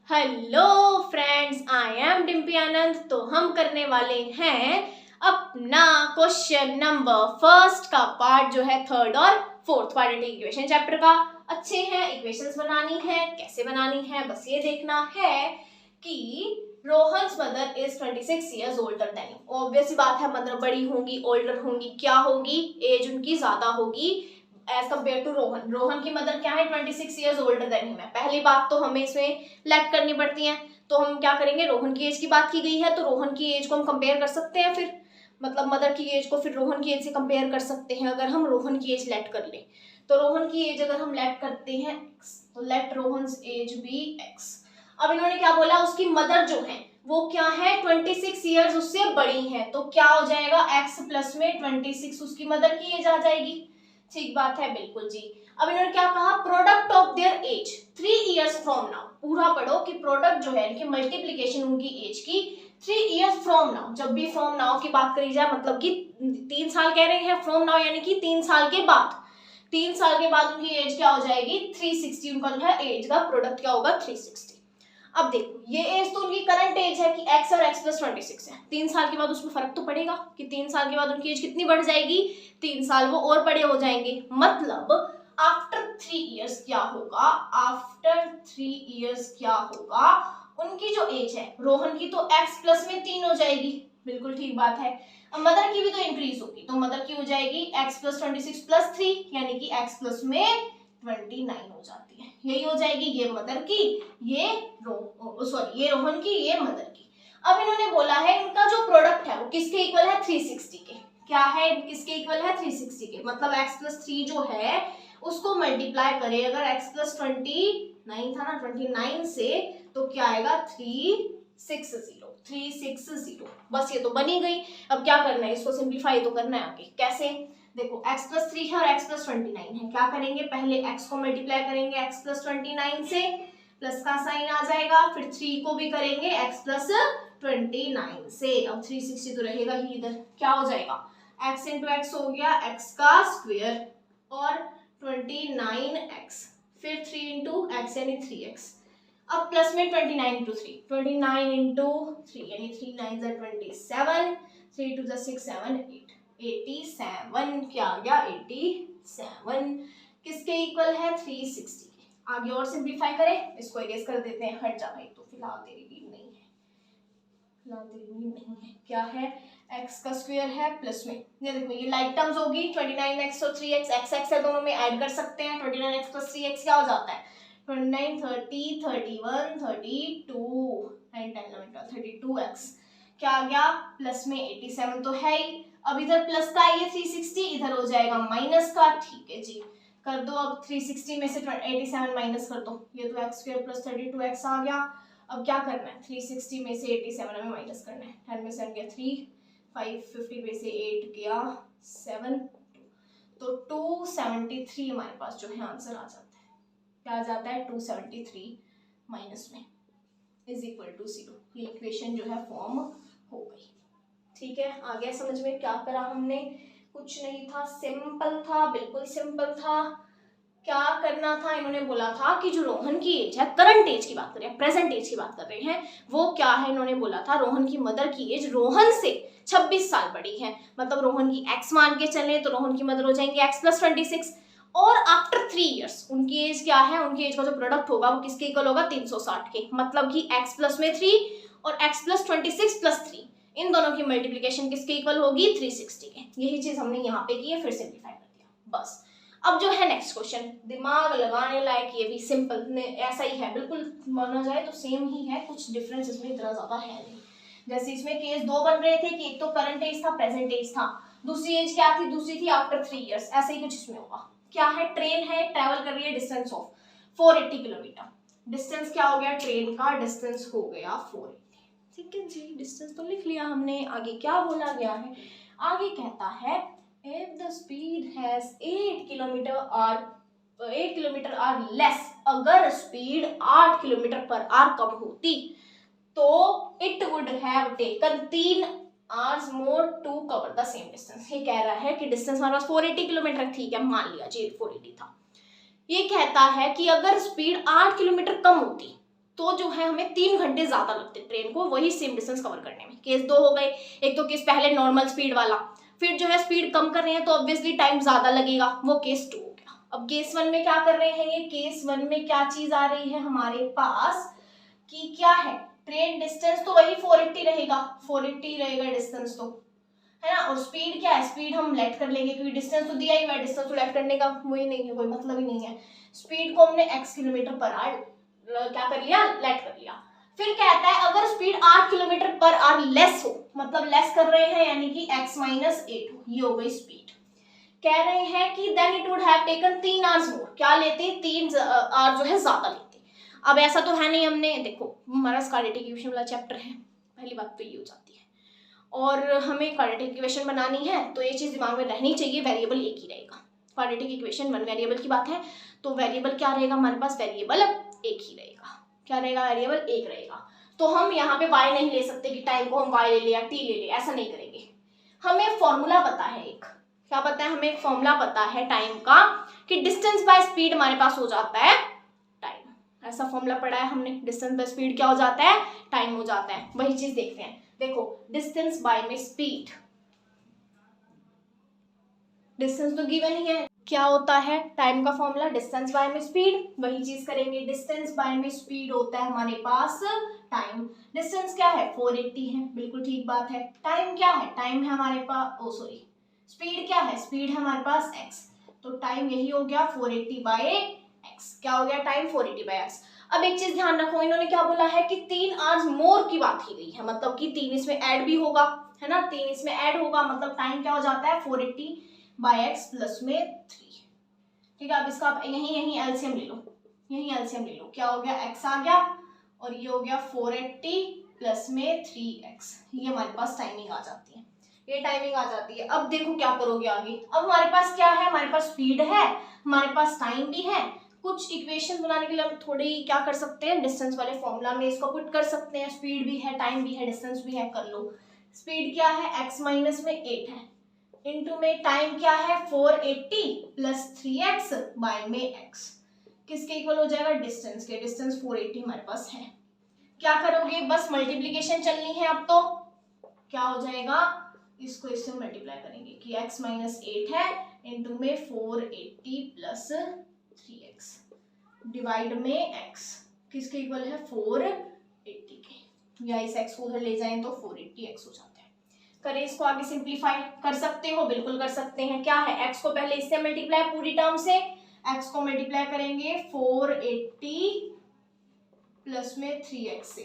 Hello friends, I am Dimpy Anand. तो हम करने वाले हैं अपना क्वेश्चन नंबर फर्स्ट का पार्ट जो है थर्ड और फोर्थ क्वाड्रेटिक इक्वेशन चैप्टर का। अच्छे हैं, इक्वेशंस बनानी है, कैसे बनानी है बस ये देखना है कि Rohan's mother is 26 years older than him। Obvious बात है, मदर बड़ी होंगी, ओल्डर होंगी, क्या होगी, एज उनकी ज्यादा होगी age compared to Rohan. Rohan की मदर क्या है, 26 years older than him है। पहली बात तो हमें इसमें लेट करनी पड़ती है, तो हम क्या करेंगे, रोहन की एज की बात की गई है तो रोहन की एज को हम कंपेयर कर सकते हैं, फिर मतलब मदर की एज को फिर रोहन की एज से कंपेयर कर सकते हैं। अगर हम रोहन की एज लेट कर लें तो रोहन की एज अगर हम लेट करते हैं x, तो let Rohan's age be x। अब इन्होंने क्या बोला, उसकी मदर जो है वो क्या है, 26 years उससे बड़ी है, तो क्या हो जाएगा x प्लस में 26 उसकी मदर की एज आ जाएगी। ठीक बात है, बिल्कुल जी। अब इन्होंने क्या कहा, product of their age 3 years from now. पूरा पढ़ो कि प्रोडक्ट जो है इनकी मल्टीप्लीकेशन उनकी एज की 3 years फ्रॉम नाउ। जब भी फ्रॉम नाउ की बात करी जाए मतलब कि 3 साल कह रहे हैं, फ्रॉम नाउ यानी कि 3 साल के बाद। 3 साल के बाद उनकी एज क्या हो जाएगी, 360। उनका जो है एज का प्रोडक्ट क्या होगा, 360। अब देखो, ये एज तो उनकी करंट एज है कि x और x प्लस 26 है। 3 साल के बाद उसमें फर्क तो पड़ेगा कि 3 साल के बाद उनकी एज कितनी बढ़ जाएगी, 3 साल वो और बड़े हो जाएंगे। मतलब आफ्टर 3 years क्या होगा, आफ्टर 3 years क्या होगा, उनकी जो एज है रोहन की तो x प्लस में 3 हो जाएगी। बिल्कुल ठीक बात है। अब मदर की भी तो इंक्रीज होगी, तो मदर की हो जाएगी x प्लस 26 प्लस 3 यानी कि x प्लस में 29 हो जाती है। यही हो जाएगी ये मदर की, ये रोहन की, ये मदर की। अब इन्होंने बोला है इनका जो प्रोडक्ट है वो किसके इक्वल है, 360 के। क्या है, किसके इक्वल है, 360 के। मतलब x प्लस 3 जो है उसको मल्टीप्लाई करें अगर x प्लस 29 था ना, 29 से, तो क्या आएगा 360। बस ये तो बनी गई। अब क्या करना है, इसको सिंप्लीफाई तो करना है आगे। कैसे, देखो x प्लस 3 है और x प्लस 29 है। क्या करेंगे, पहले x को मल्टीप्लाई करेंगे x प्लस 29 से, प्लस का साइन आ जाएगा, फिर 3 को भी करेंगे x प्लस 29 से। अब 360 तो रहेगा ही इधर, क्या हो जाएगा, x इंटू एक्स हो गया x का स्क्वायर और 29x, फिर 3 इंटू एक्स यानी 3x। अब प्लस में 29 इंटू 3, 29 इंटू 3 यानी 3 9 27, 3 2 6 7 8, 87 क्या आ गया, 87 किसके इक्वल है, 360 के। आगे और सिंप्लीफाई करें, इसको इरेज कर देते हैं, हट जा भाई, तो फिलहाल तेरी लीड नहीं है, क्या है, x का स्क्वायर है प्लस में, ये देखो ये लाइक टर्म्स होगी, 29x और 3x, x है दोनों में ऐड कर सकते हैं। 29x प्लस 3x क्या हो जाता है, 29 30 31 32 9 10 11 12 32x क्या आ गया, प्लस में 87 तो है ही। अब इधर प्लस का ये 360, इधर हो जाएगा माइनस का। ठीक है जी, कर दो। अब 360 में से 87 माइनस कर दो, ये तो x स्क्वायर प्लस 32x आ गया। अब क्या करना है, 360 में से 87 में माइनस करना है। 10 में से गया 3, 5 50 में से 8 गया 7, तो 273 हमारे पास जो है आंसर आ जाता है। क्या आ जाता है, 273 माइनस में इज इक्वल टू 0। ये इक्वेशन जो है फॉर्म हो गई। ठीक है, आ गया समझ में क्या करा हमने, कुछ नहीं था, सिंपल था, बिल्कुल सिंपल था। क्या करना था, इन्होंने बोला था कि जो रोहन की एज है, करंट एज की बात कर रहे हैं, प्रेजेंट एज की बात कर रहे हैं, वो क्या है, इन्होंने बोला था रोहन की मदर की एज रोहन से 26 साल बड़ी है। मतलब रोहन की x मान के चले तो रोहन की मदर हो जाएंगे x प्लस 26, और आफ्टर 3 years उनकी एज क्या है, उनकी एज का जो प्रोडक्ट होगा वो किसके इक्वल होगा, 360 के। मतलब कि x प्लस में 3 और x प्लस 26 प्लस 3, इन दोनों की मल्टीप्लीकेशन किसके इक्वल होगी, 360 के। यही चीज हमने यहाँ पे की है, फिर सिंप्लीफाई कर दिया बस। अब जो है नेक्स्ट क्वेश्चन, दिमाग लगाने लायक, ये भी सिंपल ऐसा ही है, बिल्कुल माना जाए तो सेम ही है, कुछ डिफरेंस इसमें इतना ज्यादा है नहीं। जैसे इसमें केस दो बन रहे थे कि एक तो करंट एज था, प्रेजेंट एज था, दूसरी एज क्या थी, दूसरी थी आफ्टर 3 years। ऐसे ही कुछ इसमें होगा। क्या है, ट्रेन है, ट्रेवल कर रही है डिस्टेंस ऑफ 480 किलोमीटर। डिस्टेंस क्या हो गया, ट्रेन का डिस्टेंस हो गया 480। ठीक है जी, डिस्टेंस तो लिख लिया हमने। आगे क्या बोला गया है, आगे कहता है if the speed has 8 kilometer or less, अगर स्पीड 8 किलोमीटर पर आवर कम होती तो it would have taken 3 hours more to cover the same distance। ये कह रहा है कि डिस्टेंस हमारे पास 480 किलोमीटर, ठीक है मान लिया जी 480 था। ये कहता है कि अगर स्पीड 8 किलोमीटर कम होती तो जो है हमें 3 घंटे ज़्यादा लगते ट्रेन को वही सेम डिस्टेंस कवर करने में। केस 2 हो गए, एक तो केस पहले नॉर्मल स्पीड वाला, फिर जो है स्पीड कम कर रहे हैं तो ऑब्वियसली टाइम ज़्यादा लगेगा, वो केस 2 हो गया। अब केस 1 में क्या कर रहे हैं, ये केस 1 में क्या चीज़ आ रही है हमारे पास कि क्या है, ट्रेन डिस्टेंस तो वही 480 रहेगा, 480 रहेगा डिस्टेंस तो, है ना। और स्पीड क्या है, स्पीड हम लेट कर लेंगे क्योंकि डिस्टेंस तो दिया ही हुआ है, डिस्टेंस तो लेट करने का वही नहीं है, कोई मतलब ही नहीं है। स्पीड को हमने x किलोमीटर पर आवर क्या कर लिया, लेट कर लिया। फिर कहता है अगर speed 8 kilometre per hour less हो, मतलब लेस कर रहे हैं यानी कि x माइनस 8 हो, ये हो गई स्पीड। कह रहे हैं कि then it would have taken 3 hours more, क्या लेते, 3 आवर जो है ज्यादा लेते। अब ऐसा तो है नहीं, हमने देखो हमारा क्वाड्रेटिक इक्वेशन वाला चैप्टर है, पहली बात तो ये हो जाती है, और हमें क्वाड्रेटिक इक्वेशन बनानी है तो ये चीज़ दिमाग में रहनी चाहिए, वेरिएबल एक ही रहेगा। क्वाड्रेटिक इक्वेशन 1 वेरिएबल की बात है, तो वेरिएबल क्या रहेगा हमारे पास, वेरिएबल एक ही रहेगा। क्या रहेगा, वेरिएबल एक रहेगा। तो हम यहाँ पे y नहीं ले सकते कि टाइम को हम y ले ले या t ले ले, ऐसा नहीं करेंगे। हमें फॉर्मूला पता है एक, क्या पता है, हमें एक फॉर्मूला पता है टाइम का कि डिस्टेंस बाय स्पीड हमारे पास हो जाता है टाइम। ऐसा फॉर्मूला पढ़ा है हमने, डिस्टेंस बाय स्पीड क्या हो जाता है, टाइम हो जाता है। वही चीज देखते हैं, देखो डिस्टेंस बाय में स्पीड, डिस्टेंस तो गिवन ही है, क्या होता है टाइम का फॉर्मूला, डिस्टेंस बाय में स्पीड। वही चीज करेंगे, डिस्टेंस बाय में स्पीड होता है हमारे पास टाइम। डिस्टेंस क्या है, 480 है, बिल्कुल ठीक बात है। टाइम क्या है, टाइम है हमारे पास, ओ सॉरी, स्पीड क्या है, स्पीड है हमारे पास x, तो टाइम यही हो गया 480 बाय x। क्या हो गया, टाइम 480 बाय x। अब एक चीज ध्यान रखो, इन्होंने क्या बोला है कि 3 आवर्स मोर की बात की गई है, मतलब कि 3 इसमें ऐड भी होगा, है ना, 3 इसमें ऐड होगा, मतलब टाइम क्या हो जाता है 480 बाय x प्लस में 3। ठीक है, अब इसका आप यही एलसीएम ले लो, यही एलसीएम ले लो, क्या हो गया, x आ गया और ये हो गया 480 प्लस में 3x, ये हमारे पास टाइमिंग आ जाती है, ये टाइमिंग आ जाती है। अब देखो क्या करोगे आगे, अब हमारे पास क्या है, हमारे पास स्पीड है, हमारे पास टाइम भी है। कुछ इक्वेशन बनाने के लिए हम थोड़ी क्या कर सकते हैं, डिस्टेंस वाले फॉर्मूला में इसको पुट कर सकते हैं, स्पीड भी है, टाइम भी है, डिस्टेंस भी है, कर लो। स्पीड क्या है, x माइनस में 8 है, इनटू में टाइम क्या है 480 प्लस 3x बाय में x, किसके इक्वल हो जाएगा, डिस्टेंस के, डिस्टेंस 480 हमारे पास है। क्या करोगे, बस मल्टीप्लीकेशन चलनी है। अब तो क्या हो जाएगा, इसको इससे मल्टीप्लाई करेंगे कि x माइनस 8 है इनटू में 480 प्लस 3x डिवाइड में x, किसके इक्वल है 480 के, या इस x को उधर ले जाएं तो 480x हो जाता है। करें इसको आगे सिंप्लीफाई, कर सकते हो, बिल्कुल कर सकते हैं। क्या है, x को पहले इससे मल्टीप्लाई पूरी टर्म से, x को मल्टीप्लाई करेंगे 480 प्लस में 3x से,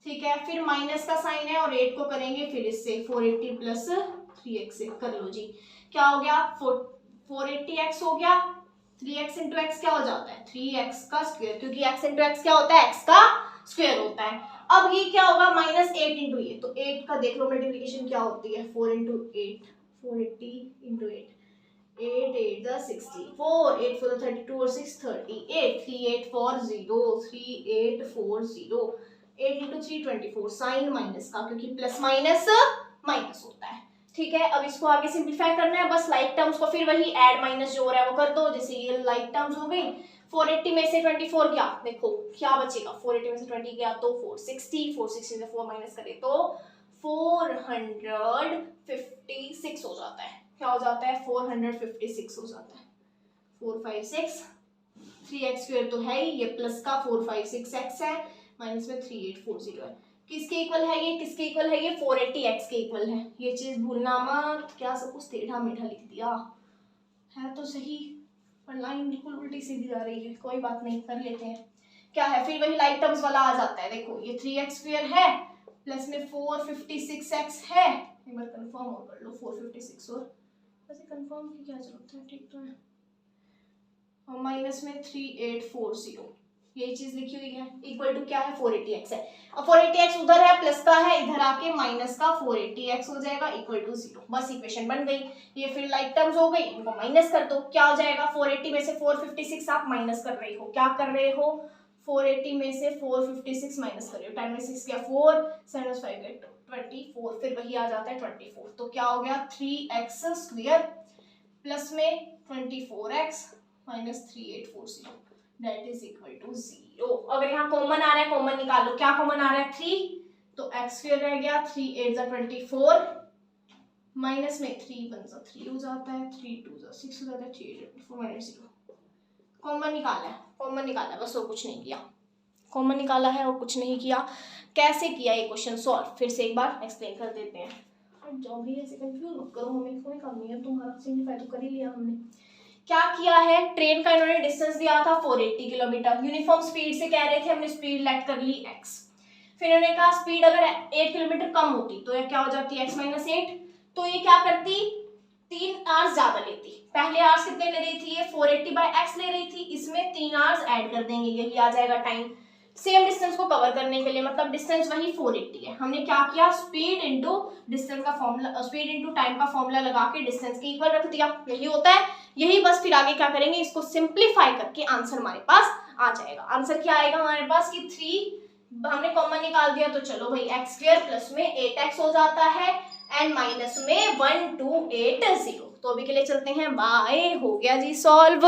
ठीक है, फिर माइनस का साइन है और 8 को करेंगे फिर इससे 480 प्लस 3x से, कर लो जी। क्या हो गया, 480x हो गया, 3x इंटू एक्स क्या हो जाता है, 3x का स्क्वायर, क्योंकि x इंटू एक्स क्या होता है, x का स्क्वायर होता है। अब ये क्या होगा, माइनस 8 इंटू ये, तो 8 का देख लो मल्टीप्लीकेशन क्या होती है, 4 इंटू 8, 480 इंटू 8, 8 8 the 64, 8 4 the 32 और 6 38, 3840, 3840, 8 इंटू 3 24, साइन माइनस का, क्योंकि प्लस माइनस माइनस होता है। ठीक है, अब इसको आगे सिंप्लीफाई करना है, बस लाइक टर्म्स को फिर वही ऐड माइनस जो हो रहा है वो कर दो, जैसे ये लाइक टर्म्स हो गई। 480 में से 24 गया, देखो क्या बचेगा, 480 में से 20 गया तो 460, 460 से 4 माइनस करे तो 456 हो जाता है। क्या हो जाता है, 456 हो जाता है, 456, 3x स्क्वायर तो है ही, ये प्लस का 456x है, माइनस में 3840 है, किसके इक्वल है ये, किसके इक्वल है ये, 480x के इक्वल है। ये चीज भूलना मत, क्या सब कुछ टेढ़ा मेढ़ा लिख दिया है तो सही, पर लाइन बिल्कुल उल्टी सीधी जा रही है, कोई बात नहीं, कर लेते हैं। क्या है, फिर वही लाइक टर्म्स वाला आ जाता है, देखो ये 3x स्क्वायर है प्लस में 456x है, एक बार कंफर्म और कर लो, 456 और वैसे कंफर्म की क्या जरूरत है, ठीक तो है, और माइनस में 3840, यही चीज लिखी हुई है, इक्वल टू क्या है 480x है। अब 480x उधर है, प्लस का है, इधर आके माइनस का 480x हो जाएगा, इक्वल टू 0, बस इक्वेशन बन गई। ये फिर लाइक टर्म्स हो गई, इनको माइनस कर दो, क्या हो जाएगा, 480 में से 456 आप माइनस कर रहे हो, क्या कर रहे हो, 480 में से 456 माइनस कर रहे हो, 10 में 6 गया 4, 7 5 गया 24, फिर वही आ जाता है 24, तो क्या हो गया 3x स्क्वायर प्लस में 24x minus 3840, that is equal to 0। अब अगर यहाँ कॉमन आ रहा है, कॉमन निकाल लो, क्या कॉमन आ रहा है 3, तो एक्स स्क्वायर रह गया, 3 8 जा 24, माइनस में 3 1 जा 3 हो जाता है, 3 2 जा 6 हो जाता है, 3 8 4 माइनस 0। कॉमन निकाला है, कॉमन निकाला है, बस और कुछ नहीं किया, कॉमन निकाला है और कुछ नहीं किया। कैसे किया ये क्वेश्चन सॉल्व, फिर से एक बार एक्सप्लेन कर देते हैं। जो भी ऐसे कंफ्यूज मत करो, हमें कोई काम नहीं है, तुम्हारा सिंपलीफाई तो कर ही लिया हमने। क्या किया है, ट्रेन का इन्होंने डिस्टेंस दिया था 480 किलोमीटर, यूनिफॉर्म स्पीड से कह रहे थे, हमने स्पीड लेट कर ली x। फिर इन्होंने कहा स्पीड अगर 8 किलोमीटर कम होती तो ये क्या हो जाती x - 8, तो ये क्या करती 3 आवर्स ज्यादा लेती। पहले आवर्स कितने ले रही थी ये, 480/x ले रही थी, इसमें 3 आवर्स ऐड कर देंगे, यही आ जाएगा टाइम। सेम डिस्टेंस को कवर करने के लिए, मतलब डिस्टेंस वही 480 है, हमने क्या किया स्पीड इनटू डिस्टेंस का फॉर्मूला, स्पीड इनटू टाइम का फॉर्मूला लगा के डिस्टेंस के इक्वल रख दिया, यही होता है यही। बस फिर आगे क्या करेंगे, इसको सिंप्लीफाई करके आंसर हमारे पास आ जाएगा। आंसर क्या आएगा हमारे पास कि 3 हमने कॉमन निकाल दिया, तो चलो भाई x स्क्वायर प्लस में 8x हो जाता है एंड माइनस में 1280। तो अभी के लिए चलते हैं, बाय, हो गया जी सॉल्व।